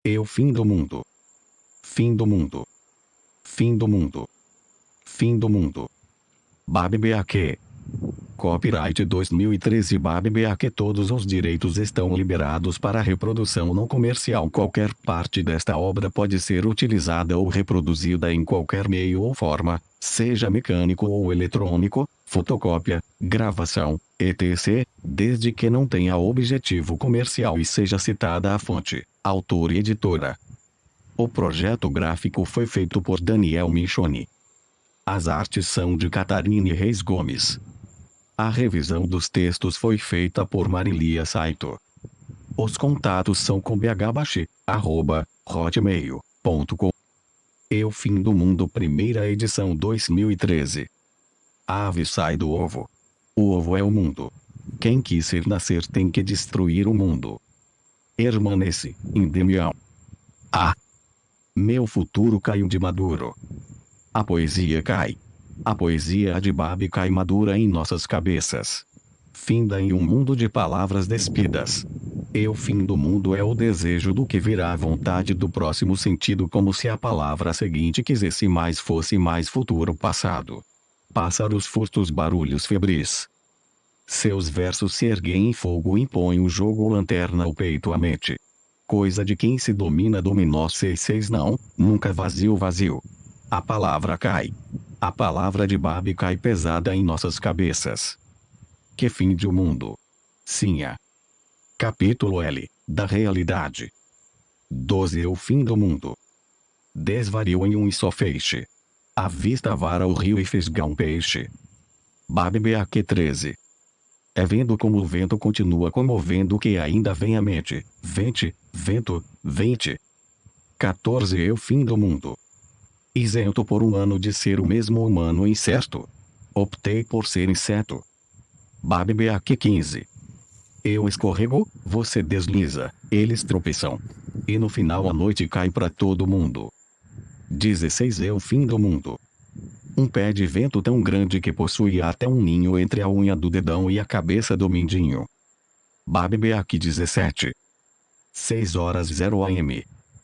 Eu fim do mundo. Fim do mundo. Fim do mundo. Fim do mundo. BABBAQ. Copyright 2013 BABBAQ. Todos os direitos estão liberados para reprodução não comercial. Qualquer parte desta obra pode ser utilizada ou reproduzida em qualquer meio ou forma, seja mecânico ou eletrônico, fotocópia, gravação, etc., desde que não tenha objetivo comercial e seja citada a fonte, autor e editora. O projeto gráfico foi feito por Daniel Michoni. As artes são de Catarine Reis Gomes. A revisão dos textos foi feita por Marilia Saito. Os contatos são com bhbashi@hotmail.com. Eu fim do mundo, primeira edição 2013. A ave sai do ovo. O ovo é o mundo. Quem quiser nascer tem que destruir o mundo. Hermanesse, Indemião. Meu futuro caiu de maduro. A poesia cai. A poesia de Babi cai madura em nossas cabeças. Finda em um mundo de palavras despidas. Eu fim do mundo é o desejo do que virá, a vontade do próximo sentido, como se a palavra seguinte quisesse mais, fosse mais futuro passado. Pássaros furtos, barulhos febris. Seus versos se erguem em fogo, impõem o jogo, lanterna o peito, a mente. Coisa de quem se domina, dominou 66 não, nunca vazio. A palavra cai. A palavra de Babi cai pesada em nossas cabeças. Que fim de um mundo. Sinha. Capítulo L, da realidade. 12. O fim do mundo. Desvario em um e só feixe. A vista vara o rio e fisga um peixe. BABBAQ 13. É vendo como o vento continua comovendo que ainda vem a mente. Vente, vento, vente. 14. Eu fim do mundo. Isento por um ano de ser o mesmo humano incerto. Optei por ser inseto. BABBAQ 15. Eu escorrego, você desliza, eles tropeçam. E no final a noite cai pra todo mundo. 16. Eu fim do mundo. Um pé de vento tão grande que possui até um ninho entre a unha do dedão e a cabeça do mindinho. BABBAQ 17. 6h00 AM.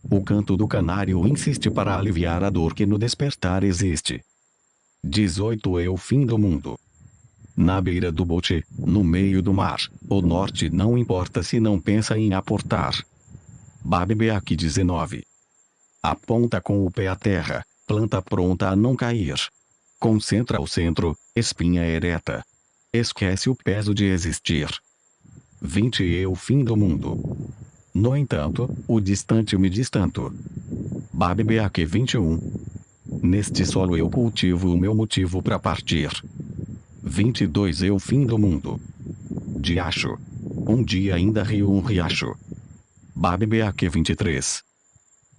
O canto do canário insiste para aliviar a dor que no despertar existe. 18. Eu fim do mundo. Na beira do bote, no meio do mar, o norte não importa se não pensa em aportar. BABBAQ 19. Aponta com o pé à terra, planta pronta a não cair. Concentra o centro, espinha ereta. Esquece o peso de existir. 20. Eu fim do mundo. No entanto, o distante me distanto. BABBAQ 21. Neste solo eu cultivo o meu motivo para partir. 22. Eu fim do mundo. Diacho. Um dia ainda rio um riacho. BABBAQ 23.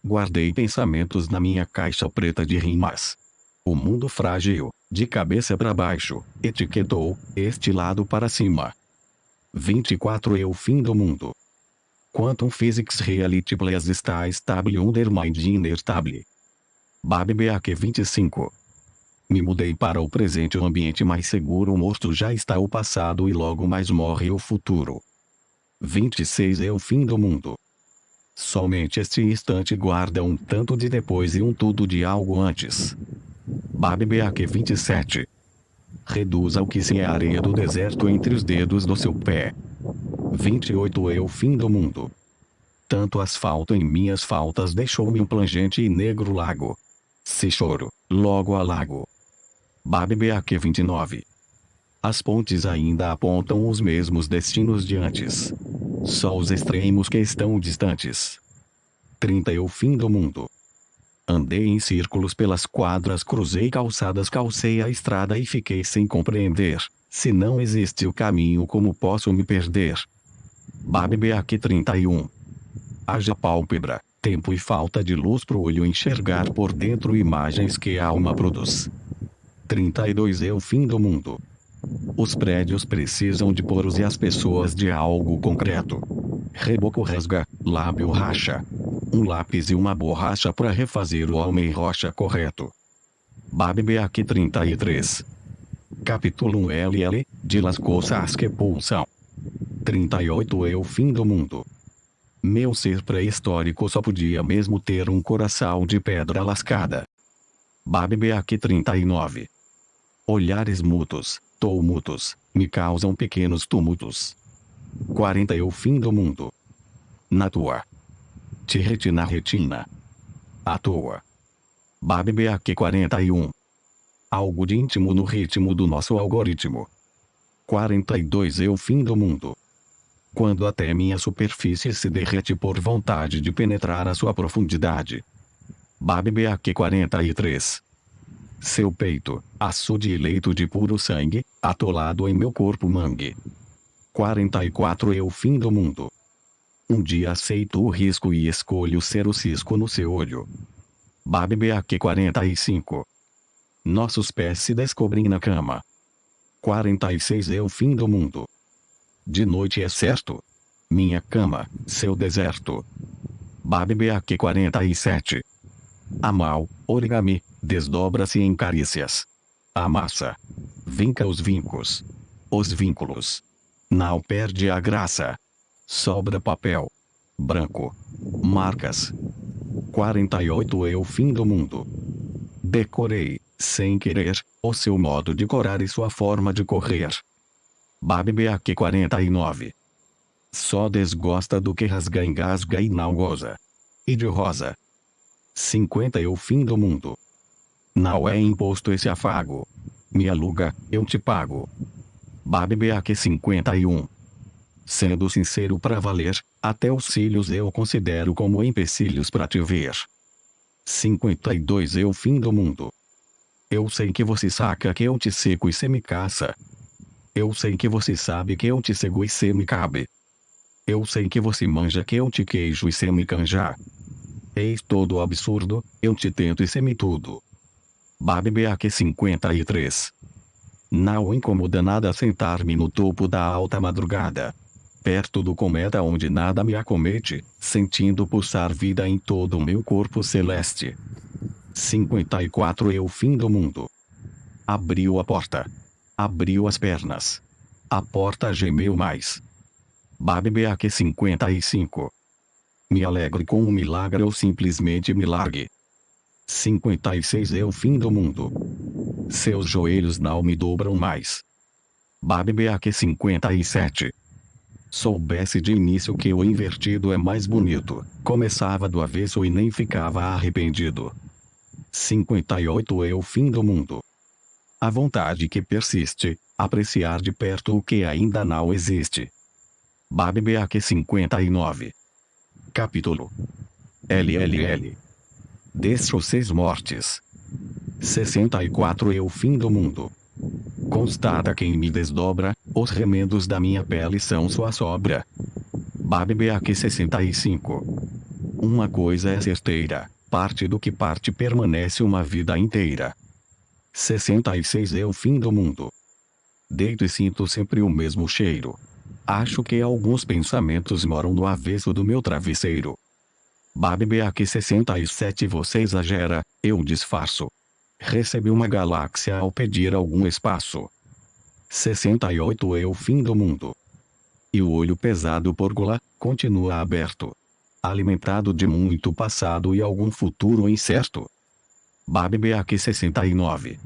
Guardei pensamentos na minha caixa preta de rimas. O mundo frágil, de cabeça para baixo, etiquetou, este lado para cima. 24. Eu fim do mundo. Quantum Physics Reality Plays está stable under mind inner table. BABBAQ 25. Me mudei para o presente, um ambiente mais seguro, morto já está o passado e logo mais morre o futuro. 26. Eu fim do mundo. Somente este instante guarda um tanto de depois e um tudo de algo antes. BABBAQ 27. Reduza o que se é a areia do deserto entre os dedos do seu pé. 28. Eu fim do mundo. Tanto asfalto em minhas faltas deixou-me um plangente e negro lago. Se choro, logo alago. BABBAQ 29. As pontes ainda apontam os mesmos destinos de antes. Só os extremos que estão distantes. 30. Eu fim do mundo. Andei em círculos pelas quadras, cruzei calçadas, calcei a estrada e fiquei sem compreender. Se não existe o caminho, como posso me perder? BABBAQ 31. Haja pálpebra, tempo e falta de luz pro olho enxergar por dentro imagens que a alma produz. 32. Eu fim do mundo. Os prédios precisam de poros e as pessoas de algo concreto. Reboco rasga, lábio racha. Um lápis e uma borracha para refazer o homem rocha correto. BABBAQ 33. Capítulo 1. LL, de las coisas que pulsam. 38. Eu fim do mundo. Meu ser pré-histórico só podia mesmo ter um coração de pedra lascada. Babebeak 39. Olhares mútuos, tumultos, me causam pequenos tumultos. 40 É o fim do mundo. Na tua. Te retina retina. À toa. Babebeak 41. Algo de íntimo no ritmo do nosso algoritmo. 42 É o fim do mundo. Quando até minha superfície se derrete por vontade de penetrar a sua profundidade. Babebeak 43. Seu peito, açude e leito de puro sangue, atolado em meu corpo mangue. 44 É o fim do mundo. Um dia aceito o risco e escolho ser o cisco no seu olho. Babebeak 45. Nossos pés se descobrem na cama. 46 É o fim do mundo. De noite é certo. Minha cama, seu deserto. Babebeak 47. A mal, origami, desdobra-se em carícias. A massa. Vinca os vincos. Os vínculos. Não perde a graça. Sobra papel. Branco. Marcas. 48 É o fim do mundo. Decorei, sem querer, o seu modo de corar e sua forma de correr. Babebeak 49. Só desgosta do que rasga engasga e não goza. E de rosa. 50 É o fim do mundo. Não é imposto esse afago. Me aluga, eu te pago. Babebeak 51. Sendo sincero pra valer, até os cílios eu considero como empecilhos pra te ver. 52 É o fim do mundo. Eu sei que você saca que eu te seco e cê me caça. Eu sei que você sabe que eu te cego e cê me cabe. Eu sei que você manja que eu te queijo e cê me canja. Eis todo o absurdo, eu te tento e cê me tudo. Babebeak 53. Não incomoda nada sentar-me no topo da alta madrugada. Perto do cometa onde nada me acomete, sentindo pulsar vida em todo o meu corpo celeste. 54 É o fim do mundo. Abriu a porta. Abriu as pernas. A porta gemeu mais. Babebeak 55. Me alegre com um milagre ou simplesmente me largue. 56 É o fim do mundo. Seus joelhos não me dobram mais. Babebeak 57. Soubesse de início que o invertido é mais bonito, começava do avesso e nem ficava arrependido. 58 É o fim do mundo. A vontade que persiste, apreciar de perto o que ainda não existe. Babebeak 59. Capítulo LLL. Deixo 6 mortes. 64 É o fim do mundo. Constata quem me desdobra, os remendos da minha pele são sua sobra. Babebeak 65. Uma coisa é certeira, parte do que parte permanece uma vida inteira. 66 É o fim do mundo. Deito e sinto sempre o mesmo cheiro. Acho que alguns pensamentos moram no avesso do meu travesseiro. Babebeak 67 Você exagera, eu disfarço. Recebi uma galáxia ao pedir algum espaço. 68 É o fim do mundo. E o olho pesado por gula, continua aberto. Alimentado de muito passado e algum futuro incerto. Babebeak 69.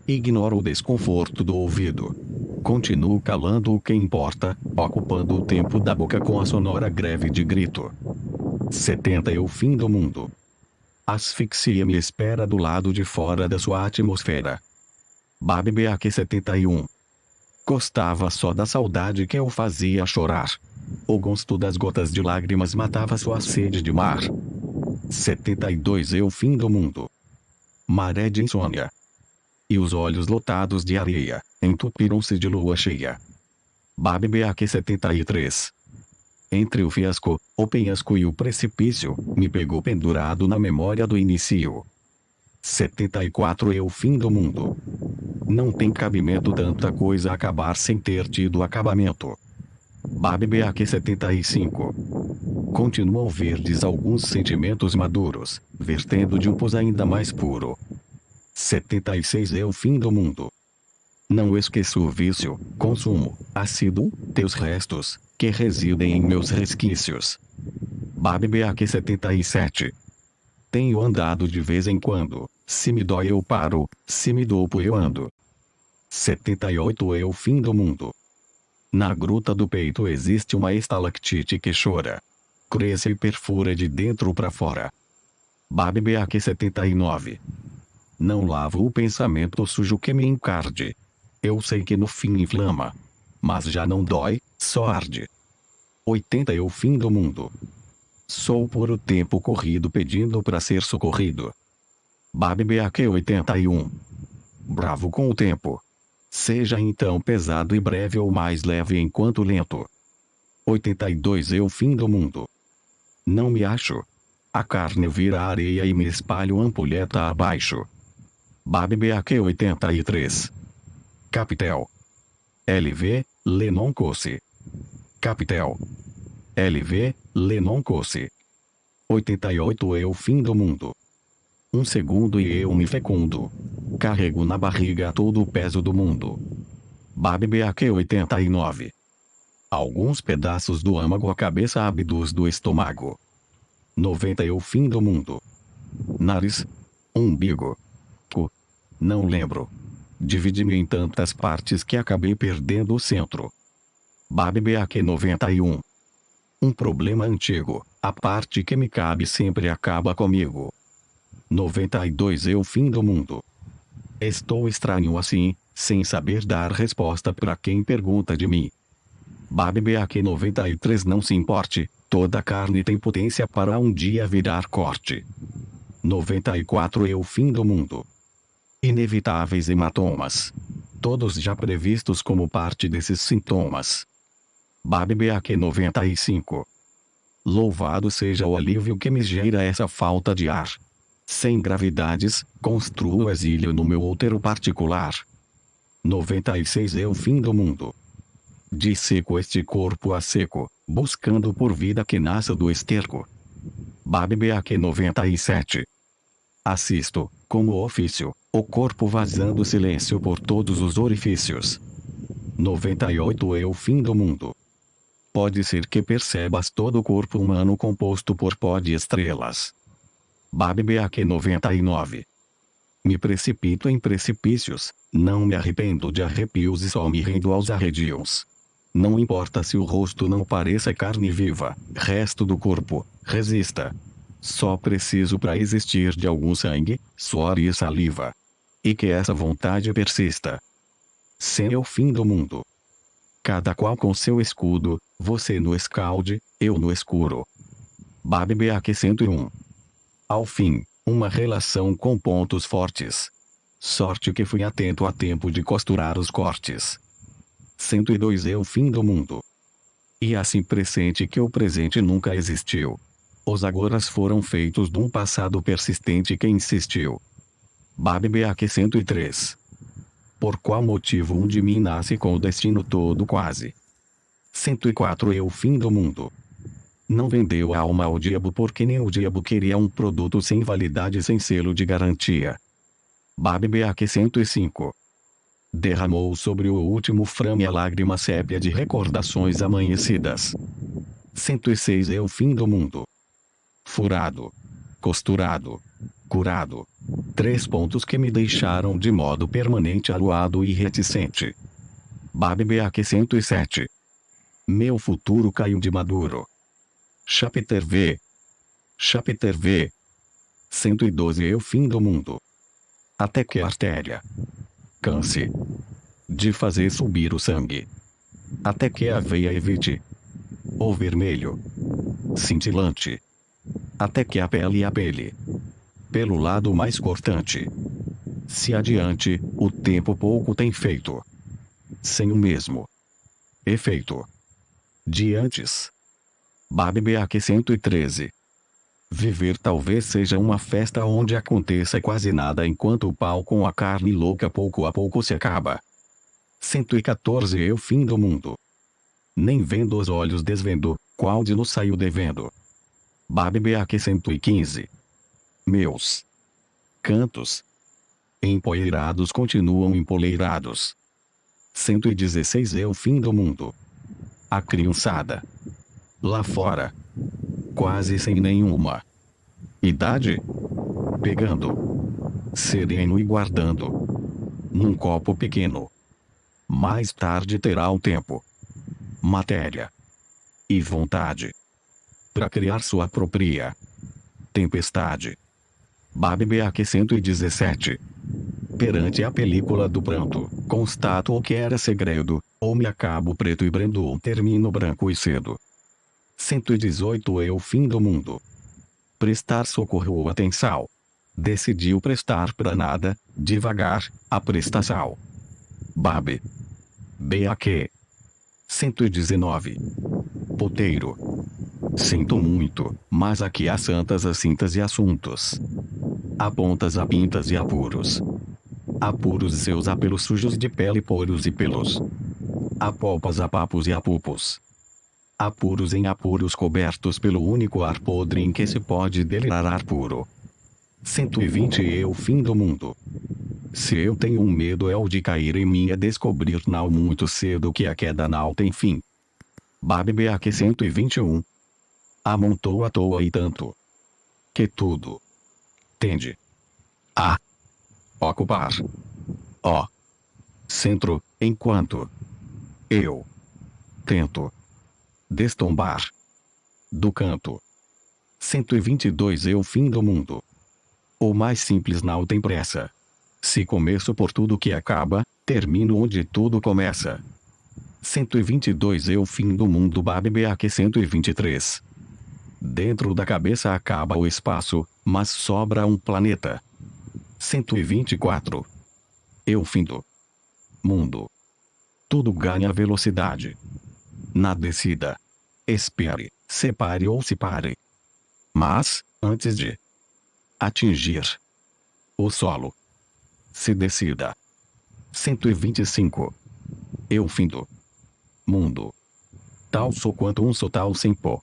Ignoro o desconforto do ouvido. Continuo calando o que importa, ocupando o tempo da boca com a sonora greve de grito. 70 É o fim do mundo. Asfixia me espera do lado de fora da sua atmosfera. Babebeak 71. Gostava só da saudade que o fazia chorar. O gosto das gotas de lágrimas matava sua sede de mar. 72 É o fim do mundo. Maré de insônia. E os olhos lotados de areia, entupiram-se de lua cheia. Babebeak 73. Entre o fiasco, o penhasco e o precipício, me pegou pendurado na memória do início. 74 É o fim do mundo. Não tem cabimento tanta coisa acabar sem ter tido acabamento. Babebeak 75. Continuam verdes alguns sentimentos maduros, vertendo de um pus ainda mais puro. 76 É o fim do mundo. Não esqueço o vício, consumo, assíduo, teus restos, que residem em meus resquícios. BABBAQ 77. Tenho andado de vez em quando. Se me dói eu paro, se me dopo eu ando. 78 É o fim do mundo. Na gruta do peito existe uma estalactite que chora. Cresce e perfura de dentro para fora. BABBAQ 79. Não lavo o pensamento sujo que me encarde. Eu sei que no fim inflama. Mas já não dói, só arde. 80 É o fim do mundo. Sou por o tempo corrido pedindo para ser socorrido. BABBAQ 81. Bravo com o tempo. Seja então pesado e breve ou mais leve enquanto lento. 82 É o fim do mundo. Não me acho. A carne vira areia e me espalho ampulheta abaixo. BABBAQ 83. Capitel. LV, Lennon Cosse. Capitel. LV, Lennon Cosse. 88 É o fim do mundo. Um segundo e eu me fecundo. Carrego na barriga todo o peso do mundo. BABBAQ 89. Alguns pedaços do âmago a cabeça abduz do estômago. 90 É o fim do mundo. Nariz. Umbigo. Cu. Não lembro. Dividi-me em tantas partes que acabei perdendo o centro. BABBAQ 91. Um problema antigo. A parte que me cabe sempre acaba comigo. 92 É o fim do mundo. Estou estranho assim, sem saber dar resposta para quem pergunta de mim. BABBAQ 93 Não se importe, toda carne tem potência para um dia virar corte. 94 É o fim do mundo. Inevitáveis hematomas. Todos já previstos como parte desses sintomas. BABBAQ 95. Louvado seja o alívio que me gera essa falta de ar. Sem gravidades, construo exílio no meu útero particular. 96 É o fim do mundo. Disseco este corpo a seco, buscando por vida que nasça do esterco. BABBAQ 97. Assisto, como ofício, o corpo vazando silêncio por todos os orifícios. 98 É o fim do mundo. Pode ser que percebas todo o corpo humano composto por pó de estrelas. BABBAQ 99. Me precipito em precipícios, não me arrependo de arrepios e só me rendo aos arredios. Não importa se o rosto não pareça carne viva, resto do corpo, resista. Só preciso para existir de algum sangue, suor e saliva. E que essa vontade persista. Sem o fim do mundo. Cada qual com seu escudo, você no escalde, eu no escuro. BABBAQ 101. Ao fim, uma relação com pontos fortes. Sorte que fui atento a tempo de costurar os cortes. 102 É o fim do mundo. E assim pressente que o presente nunca existiu. Os agoras foram feitos de um passado persistente que insistiu. BABBAQ 103. Por qual motivo um de mim nasce com o destino todo quase? 104 É o fim do mundo. Não vendeu a alma ao diabo porque nem o diabo queria um produto sem validade e sem selo de garantia. BABBAQ 105. Derramou sobre o último frame a lágrima sépia de recordações amanhecidas. 106 É o fim do mundo. Furado. Costurado. Curado. 3 pontos que me deixaram de modo permanente aluado e reticente. BABBAQ 107. Meu futuro caiu de maduro. Chapter V. Chapter V. 112 É o fim do mundo. Até que a artéria canse de fazer subir o sangue. Até que a veia evite o vermelho cintilante. Até que a pele apele pelo lado mais cortante. Se adiante, o tempo pouco tem feito. Sem o mesmo efeito de antes. BABBAQ 113. Viver talvez seja uma festa onde aconteça quase nada enquanto o pau com a carne louca pouco a pouco se acaba. 114 É o fim do mundo. Nem vendo os olhos desvendo, qual de nos saiu devendo. BABBAQ 115. Meus cantos empoeirados continuam empoleirados. 116 É o fim do mundo. A criançada lá fora quase sem nenhuma idade, pegando, sereno e guardando, num copo pequeno. Mais tarde terá o tempo, matéria e vontade para criar sua própria tempestade. Babebeaque 117. Perante a película do pranto, constato o que era segredo, ou me acabo preto e brando ou termino branco e cedo. 118 é o fim do mundo. Prestar socorro ou atenção. Decidiu prestar pra nada, devagar, a prestação. Babe. Beaque. 119. Poteiro. Sinto muito, mas aqui há santas assintas e assuntos. Apontas a pintas e apuros. Apuros seus apelos sujos de pele, poros e pelos. Apalpas a papos e apupos. Apuros em apuros cobertos pelo único ar podre em que se pode delirar ar puro. 120 é o fim do mundo. Se eu tenho um medo é o de cair em mim, é descobrir não muito cedo que a queda não tem fim. Babebeaque 121. Amontou à toa e tanto que tudo tende a ocupar o centro, enquanto eu tento destombar do canto. 122 é o fim do mundo. O mais simples não tem pressa. Se começo por tudo que acaba, termino onde tudo começa. 122 é o fim do mundo. Babebeaque 123. Dentro da cabeça acaba o espaço, mas sobra um planeta. 124. É o fim do mundo. Tudo ganha velocidade. Na descida. Espere, separe ou se pare. Mas, antes de atingir o solo, se decida. 125. É o fim do mundo. Tal sou quanto um sou tal sem pó.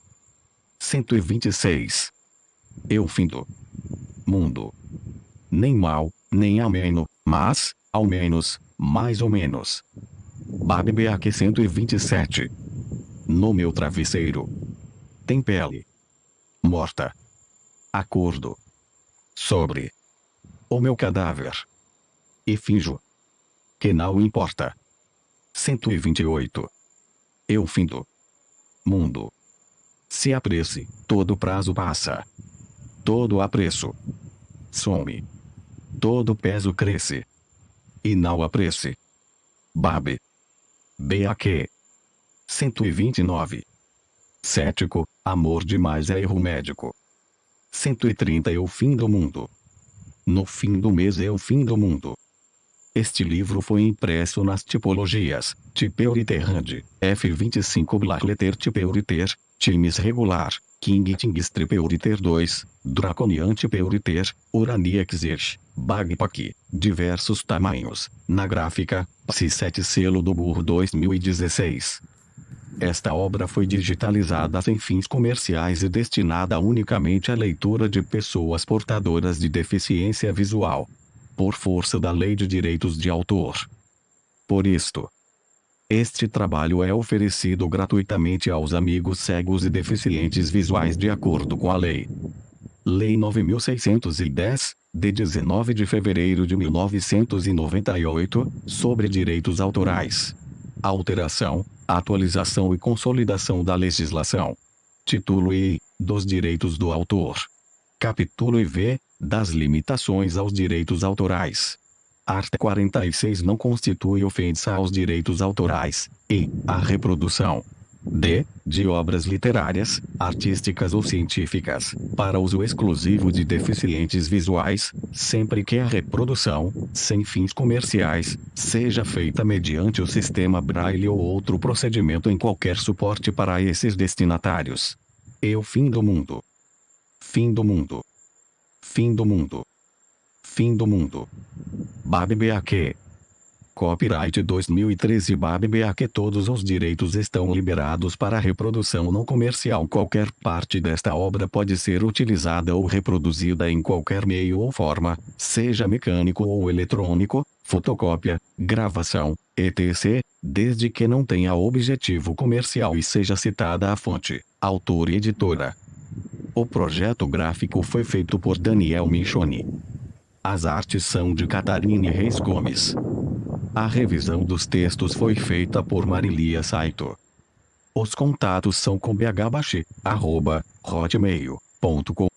126. É o fim do mundo. Nem mal, nem ameno, mas, ao menos, mais ou menos. Babebeaque 127. No meu travesseiro tem pele morta. Acordo sobre o meu cadáver e finjo que não importa. 128. É o fim do mundo. Se apresse, todo prazo passa. Todo apreço some. Todo peso cresce. E não apresse. Babe. Beaque. 129. Cético, amor demais é erro médico. 130 é o fim do mundo. No fim do mês é o fim do mundo. Este livro foi impresso nas tipologias Tipeuriterrand, F25 Blackletter Tipeuriter, Times Regular, King Tings Tipeuriter 2, Draconian Tipeuriter, Uraniex, Bagpack, diversos tamanhos, na gráfica, PSI-7 selo do burro 2016. Esta obra foi digitalizada sem fins comerciais e destinada unicamente à leitura de pessoas portadoras de deficiência visual, por força da Lei de Direitos de Autor. Por isto, este trabalho é oferecido gratuitamente aos amigos cegos e deficientes visuais de acordo com a Lei. Lei 9.610, de 19 de fevereiro de 1998, sobre direitos autorais. Alteração, atualização e consolidação da legislação. Título I, dos direitos do autor. Capítulo IV, das limitações aos direitos autorais. Art. 46 não constitui ofensa aos direitos autorais, e a reprodução de obras literárias, artísticas ou científicas, para uso exclusivo de deficientes visuais, sempre que a reprodução, sem fins comerciais, seja feita mediante o sistema Braille ou outro procedimento em qualquer suporte para esses destinatários. E o fim do mundo. Fim do mundo. Fim do mundo. Fim do mundo. Babebeaque. Copyright 2013 Babebeaque. Todos os direitos estão liberados para reprodução não comercial. Qualquer parte desta obra pode ser utilizada ou reproduzida em qualquer meio ou forma, seja mecânico ou eletrônico, fotocópia, gravação, etc., desde que não tenha objetivo comercial e seja citada a fonte, autor e editora. O projeto gráfico foi feito por Daniel Michoni. As artes são de Catarine Reis Gomes. A revisão dos textos foi feita por Marilia Saito. Os contatos são com bhbashi@hotmail.com.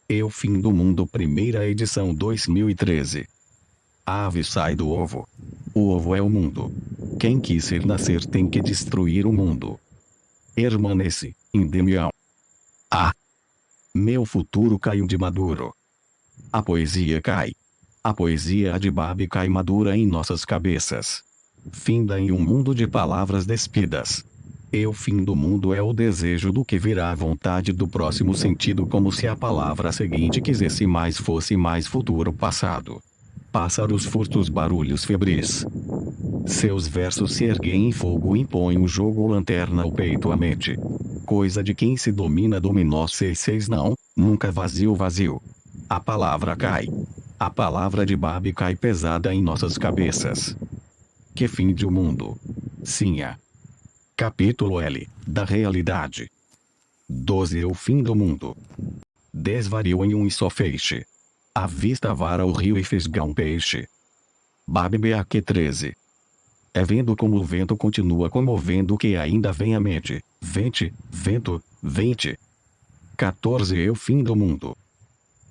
Eu Fim do Mundo, primeira edição 2013. A ave sai do ovo. O ovo é o mundo. Quem quiser nascer tem que destruir o mundo. Hermanesse, Indemião. Meu futuro caiu de maduro. A poesia cai. A poesia de Babi cai madura em nossas cabeças. Finda em um mundo de palavras despidas. Eu Fim do Mundo é o desejo do que virá, a vontade do próximo sentido, como se a palavra seguinte quisesse mais, fosse mais futuro passado. Pássaros furtos, barulhos febris. Seus versos se erguem em fogo, impõem o jogo, lanterna ao peito, a mente. Coisa de quem se domina, dominó. 66 não, nunca vazio, vazio. A palavra cai. A palavra de Babi cai pesada em nossas cabeças. Que fim de um mundo. Sinha. Capítulo L, da realidade. 12. O fim do mundo. Desvariou em um só feixe. A vista vara o rio e fisga um peixe. Babi BAQ 13. É vendo como o vento continua comovendo que ainda vem a mente. Vente, vento, vente. 14. Eu Fim do Mundo.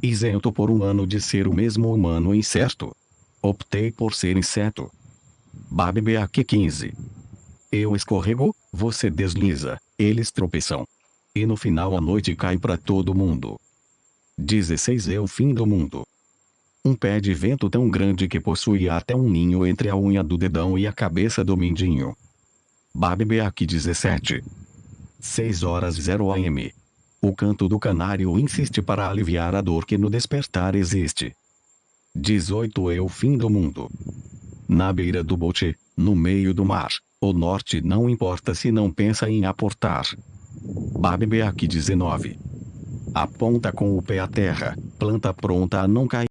Isento por um ano de ser o mesmo humano incerto. Optei por ser inseto. Babi BAQ 15. Eu escorrego, você desliza, eles tropeçam. E no final a noite cai pra todo mundo. 16. Eu Fim do Mundo. Um pé de vento tão grande que possui até um ninho entre a unha do dedão e a cabeça do mindinho. Babi BAQ 17. 6h00 AM. O canto do canário insiste para aliviar a dor que no despertar existe. 18. Eu Fim do Mundo. Na beira do bote, no meio do mar, o norte não importa se não pensa em aportar. Babi BAQ 19. Aponta com o pé à terra, planta pronta a não cair.